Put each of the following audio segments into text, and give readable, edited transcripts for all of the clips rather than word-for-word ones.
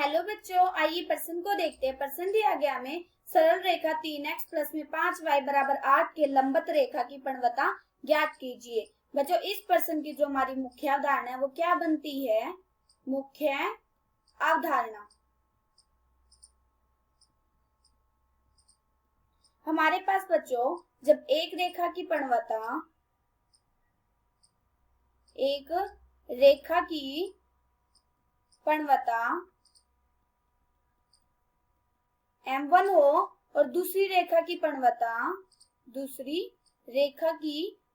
Hello बच्चों, आइए प्रश्न को देखते हैं। प्रश्न दिया गया हमें सरल रेखा 3x प्लस में 5y बराबर 8 के लंबवत रेखा की परिवता ज्ञात कीजिए। बच्चों इस प्रश्न की जो हमारी मुख्य अवधारणा है वो क्या बनती है? मुख्य अवधारणा हमारे पास बच्चों जब एक रेखा की परिवता m1 हो और दूसरी रेखा की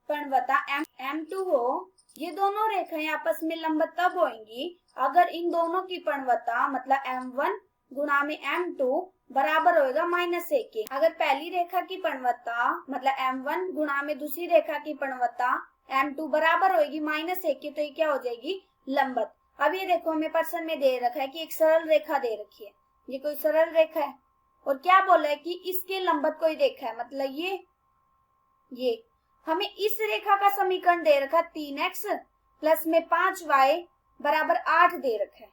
परिवता m2 हो, ये दोनों रेखाएं आपस में लंबवत तब होंगी अगर इन दोनों की परिवता मतलब m1 गुणा में m2 बराबर होगा -1 के। अगर पहली रेखा की परिवता मतलब m1 गुणा में दूसरी रेखा की परिवता m2 बराबर होगी -1 के, तो ये क्या हो जाएगी? लंबवत। अब ये देखो हमें प्रश्न में दे रखा है कि एक सरल रेखा दे रखी है, ये कोई सरल रेखा है और क्या बोला है कि इसके लंबवत कोई रेखा है, मतलब ये हमें इस रेखा का समीकरण दे रखा 3x प्लस में 5y बराबर 8 दे रखा है।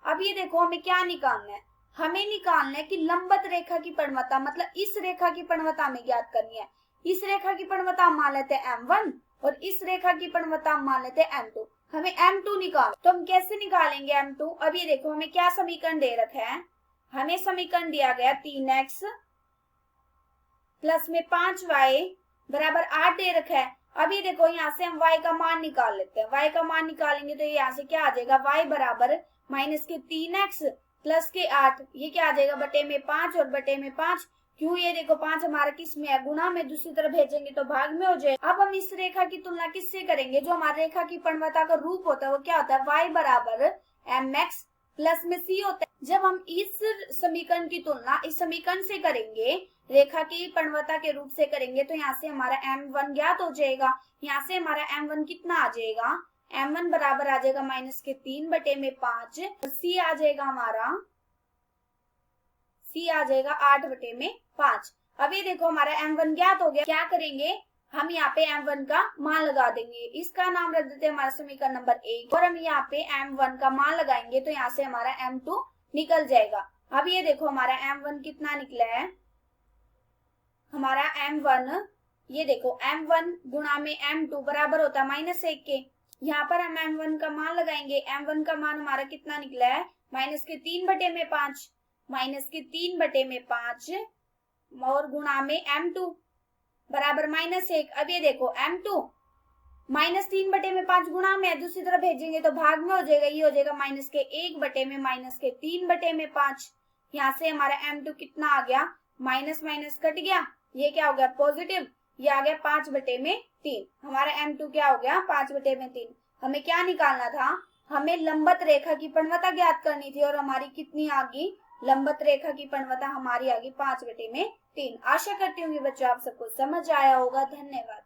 अब ये देखो हमें क्या निकालना है? हमें निकालना है कि लंबवत रेखा की परिवता मतलब इस रेखा की परिवता हमें ज्ञात करनी है। इस रेखा की परिवता मान लेते हैं m1 और इस रेखा की परिवता मान लेते हैं m2। हमें m2 निकाल, तो हम कैसे निकालेंगे m2? अब ये देखो हमें क्या समीकरण दे रखा है? हमें समीकरण दिया गया 3x प्लस में 5y बराबर 8 दे रखा है। अब ये देखो यहाँ से हम y का मान निकाल लेते हैं। y का मान निकालेंगे तो ये यहाँ से क्या आ जाएगा? y बराबर -3x प्लस के 8, ये क्या आ जाएगा? बटे में 5 और बटे में 5। क्यों? ये देखो 5 हमारा किस में है? गुणा में, दूसरी तरफ भेजेंगे तो भाग में हो जाएगा। अब हम इस रेखा की तुलना किससे करेंगे? जो हमारी रेखा की परिवता का रूप होता है वो क्या होता है? y बराबर mx प्लस में c होता है। जब हम इस समीकरण की तुलना इस समीकरण से करेंगे, रेखा की परिवता के रूप से करेंगे, तो यहाँ से हमारा m1 ज्ञात हो जाएगा। यहाँ से हमारा m1 कितना आ जाएगा? m1 बराबर आ जाएगा -3 बटे में 5, c आ जाएगा हमारा 8 बटे में 5। अब ये देखो हमारा m1 ज्ञात हो गया। क्या करेंगे? हम यहाँ पे m1 का मान लगा देंगे, इसका नाम रख देते हैं हमारा समीकरण नंबर 1 और हम यहाँ पे m1 का मान लगाएंगे तो यहाँ से हमारा m2 निकल जाएगा। अब ये देखो हमारा m1 कितना निकला है? हमारा m1, ये देखो m1 गुणा में m2 बराबर होता है -1 के। यहाँ पर हम m1 का मान लगाएंगे। m1 का मान हमारा कितना निकला है? -3 बटे में 5, -3 बटे में 5 और गुणा में m2 बराबर -1। अब ये देखो m2 -3 बटे में 5 गुणा में, दूसरी तरफ भेजेंगे तो भाग में हो जाएगा। ये हो जाएगा -1 बटे में -3 बटे में 5। यहाँ से हमारा m2 कितना आ गया? माइनस माइनस कट गया, ये क्या हो गया? पॉजिटिव। ये आ गया 5 बटे में 3। हमारा m2 क्या हो गया? 5 बटे में 3। हमें क्या निकालना था? हमें लंबवत रेखा की परिवता ज्ञात करनी थी और हमारी कितनी आ गई? लंबवत रेखा की परिवता हमारी आ गई 5 बटे में 3। आशा करती हूँ बच्चों आप सबको समझ आया होगा। धन्यवाद।